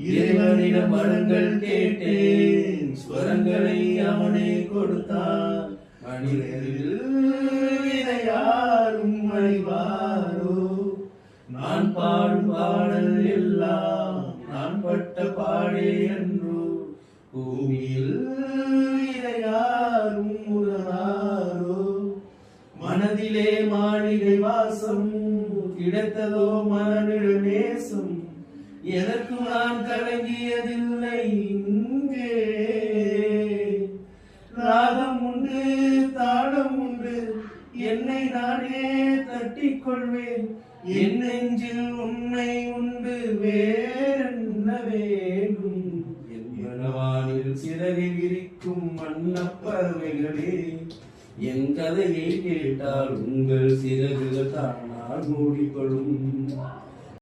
இறைவனிடம் வரங்கள் கேட்டேன், ஸ்வரங்களை அவனே கொடுத்தான். மனிதரில் இதை யாரும் அறிவாரோ? நான் பாடும் பாடல் எல்லாம் நான் பட்ட பாடே என்றோ. பூமியில் இதை யாரும் உணராரோ? மனதிலே மாளிகை வாசம் கிடைத்ததோ மனநில நேசம். எனக்கு நான் கலங்கியதில்லை இங்கே. ராகம் உண்டு, தாளம் உண்டு, என்னை நானே தட்டிக் கொள்வேன். என் நெஞ்சில் உண்மை உண்டு, வேறென்ன வேண்டும்? என் மனவானில் சிறகை விரிக்கும் வண்ணப்பறவைகளே, என் கதையை கேட்டால் உங்கள் சிறகுகள் தானால் மூடிக்கொள்ளும்.